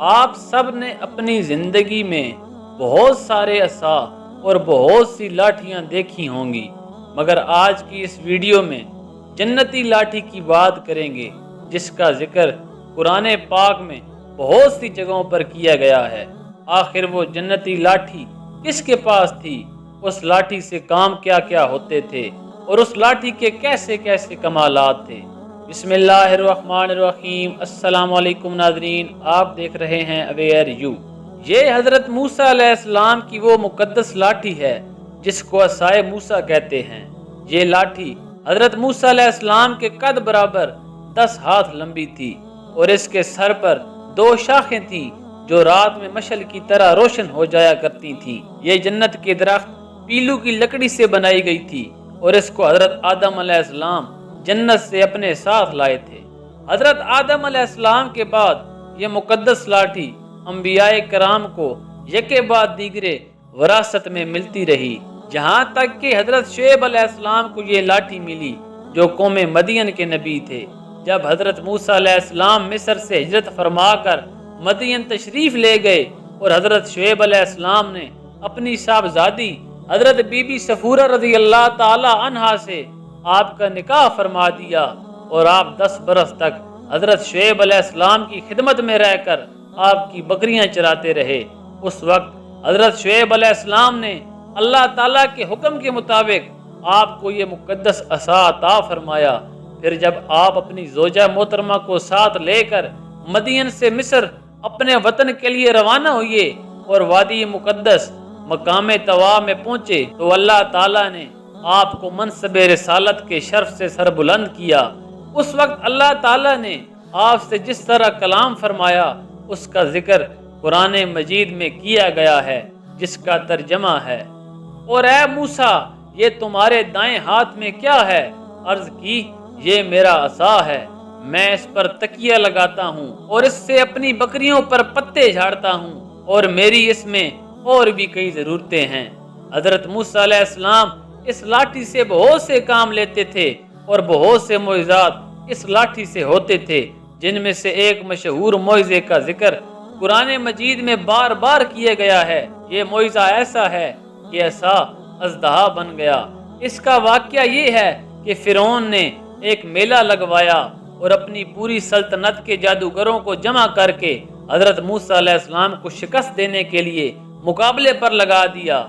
آپ سب نے اپنی زندگی میں بہت سارے عصا اور بہت سی لاٹھیاں دیکھی ہوں گی، مگر آج کی اس ویڈیو میں جنتی لاٹھی کی بات کریں گے، جس کا ذکر قرآن پاک میں بہت سی جگہوں پر کیا گیا ہے۔ آخر وہ جنتی لاٹھی کس کے پاس تھی؟ اس لاٹھی سے کام کیا کیا ہوتے تھے اور اس لاٹھی کے کیسے کیسے کمالات تھے؟ بسم اللہ الرحمن الرحیم۔ السلام علیکم ناظرین، آپ دیکھ رہے ہیں اویئر یو۔ یہ حضرت موسیٰ علیہ السلام کی وہ مقدس لاٹھی ہے جس کو عصائے موسیٰ کہتے ہیں۔ یہ لاٹھی حضرت موسیٰ علیہ السلام کے قد برابر 10 ہاتھ لمبی تھی اور اس کے سر پر 2 شاخیں تھیں جو رات میں مشعل کی طرح روشن ہو جایا کرتی تھیں۔ یہ جنت کے درخت پیلو کی لکڑی سے بنائی گئی تھی اور اس کو حضرت آدم علیہ السلام جنت سے اپنے ساتھ لائے تھے۔ حضرت آدم علیہ السلام کے بعد یہ مقدس لاٹھی انبیاء کرام کو یکے بعد دیگرے وراثت میں ملتی رہی، جہاں تک کہ حضرت شعیب علیہ السلام کو یہ لاٹھی ملی جو قوم مدین کے نبی تھے۔ جب حضرت موسیٰ علیہ السلام مصر سے ہجرت فرما کر مدین تشریف لے گئے اور حضرت شعیب علیہ السلام نے اپنی صاحبزادی حضرت بی بی صفورہ رضی اللہ تعالی عنہا سے آپ کا نکاح فرما دیا اور آپ 10 برس تک حضرت شعیب علیہ السلام کی خدمت میں رہ کر آپ کی بکریاں چراتے رہے۔ اس وقت حضرت شعیب علیہ السلام نے اللہ تعالیٰ کے حکم کے مطابق آپ کو یہ مقدس عصا عطا فرمایا۔ پھر جب آپ اپنی زوجہ محترمہ کو ساتھ لے کر مدین سے مصر اپنے وطن کے لیے روانہ ہوئے اور وادی مقدس مقام طوا میں پہنچے تو اللہ تعالیٰ نے آپ کو منصب رسالت کے شرف سے سربلند کیا۔ اس وقت اللہ تعالیٰ نے آپ سے جس طرح کلام فرمایا اس کا ذکر قرآن مجید میں کیا گیا ہے، جس کا ترجمہ ہے، اور اے موسیٰ یہ تمہارے دائیں ہاتھ میں کیا ہے؟ عرض کی یہ میرا عصا ہے، میں اس پر تکیہ لگاتا ہوں اور اس سے اپنی بکریوں پر پتے جھاڑتا ہوں، اور میری اس میں اور بھی کئی ضرورتیں ہیں۔ حضرت موسیٰ علیہ السلام اس لاٹھی سے بہت سے کام لیتے تھے اور بہت سے معجزات اس لاٹھی سے ہوتے تھے، جن میں سے ایک مشہور معجزے کا ذکر قرآن مجید میں بار بار کیا گیا ہے۔ یہ معجزہ ایسا ہے کہ عصا اژدہا بن گیا۔ اس کا واقعہ یہ ہے کہ فرعون نے ایک میلہ لگوایا اور اپنی پوری سلطنت کے جادوگروں کو جمع کر کے حضرت موسیٰ علیہ السلام کو شکست دینے کے لیے مقابلے پر لگا دیا۔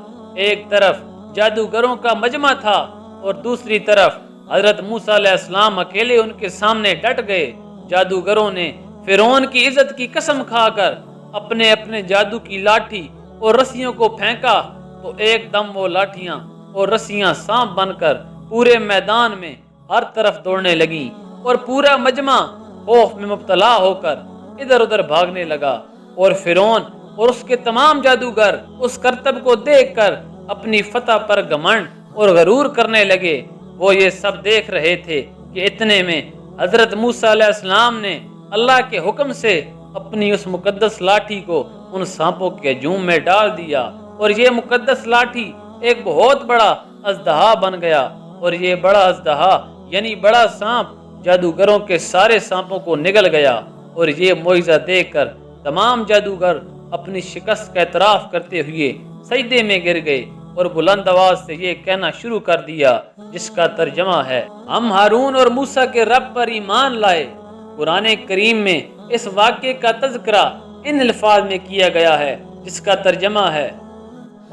ایک طرف جادوگروں کا مجمع تھا اور دوسری طرف حضرت موسیٰ علیہ السلام اکیلے ان کے سامنے ڈٹ گئے۔ جادوگروں نے فرعون کی عزت کی قسم کھا کر اپنے اپنے جادو کی لاٹھی اور رسیوں کو پھینکا تو ایک دم وہ لاٹھیاں اور رسیاں سانپ بن کر پورے میدان میں ہر طرف دوڑنے لگیں اور پورا مجمع خوف میں مبتلا ہو کر ادھر ادھر بھاگنے لگا، اور فرعون اور اس کے تمام جادوگر اس کرتب کو دیکھ کر اپنی فتح پر گھمنڈ اور غرور کرنے لگے۔ وہ یہ سب دیکھ رہے تھے کہ اتنے میں حضرت موسیٰ علیہ السلام نے اللہ کے حکم سے اپنی اس مقدس لاٹھی کو ان سانپوں کے ہجوم میں ڈال دیا اور یہ مقدس لاٹھی ایک بہت بڑا اژدہا بن گیا، اور یہ بڑا اژدہا یعنی بڑا سانپ جادوگروں کے سارے سانپوں کو نگل گیا۔ اور یہ معجزہ دیکھ کر تمام جادوگر اپنی شکست کا اعتراف کرتے ہوئے سجدے میں گر گئے اور بلند آواز سے یہ کہنا شروع کر دیا، جس کا ترجمہ ہے، ہم ہارون اور موسیٰ کے رب پر ایمان لائے۔ قرآن کریم میں اس واقعے کا تذکرہ ان الفاظ میں کیا گیا ہے، جس کا ترجمہ ہے،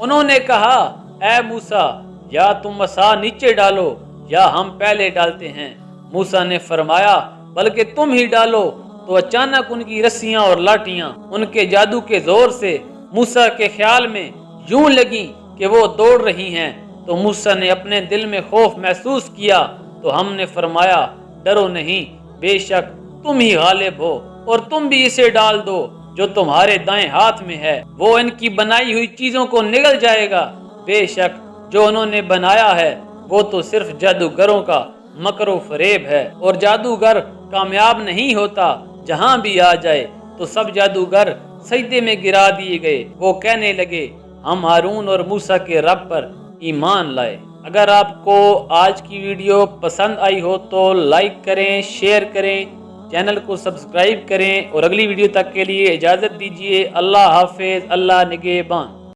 انہوں نے کہا اے موسیٰ یا تم عصا نیچے ڈالو یا ہم پہلے ڈالتے ہیں۔ موسیٰ نے فرمایا بلکہ تم ہی ڈالو۔ تو اچانک ان کی رسیاں اور لاٹیاں ان کے جادو کے زور سے موسیٰ کے خیال میں یوں لگیں کہ وہ دوڑ رہی ہیں، تو موسیٰ نے اپنے دل میں خوف محسوس کیا، تو ہم نے فرمایا ڈرو نہیں، بے شک تم ہی غالب ہو اور تم بھی اسے ڈال دو جو تمہارے دائیں ہاتھ میں ہے، وہ ان کی بنائی ہوئی چیزوں کو نگل جائے گا۔ بے شک جو انہوں نے بنایا ہے وہ تو صرف جادوگروں کا مکر و فریب ہے، اور جادوگر کامیاب نہیں ہوتا۔ جہاں بھی آ جائے تو سب جادوگر سجدے میں گرا دیے گئے۔ وہ کہنے لگے ہم ہارون اور موسیٰ کے رب پر ایمان لائے۔ اگر آپ کو آج کی ویڈیو پسند آئی ہو تو لائک کریں، شیئر کریں چینل کو سبسکرائب کریں اور اگلی ویڈیو تک کے لیے اجازت دیجیے۔ اللہ حافظ، اللہ نگہبان۔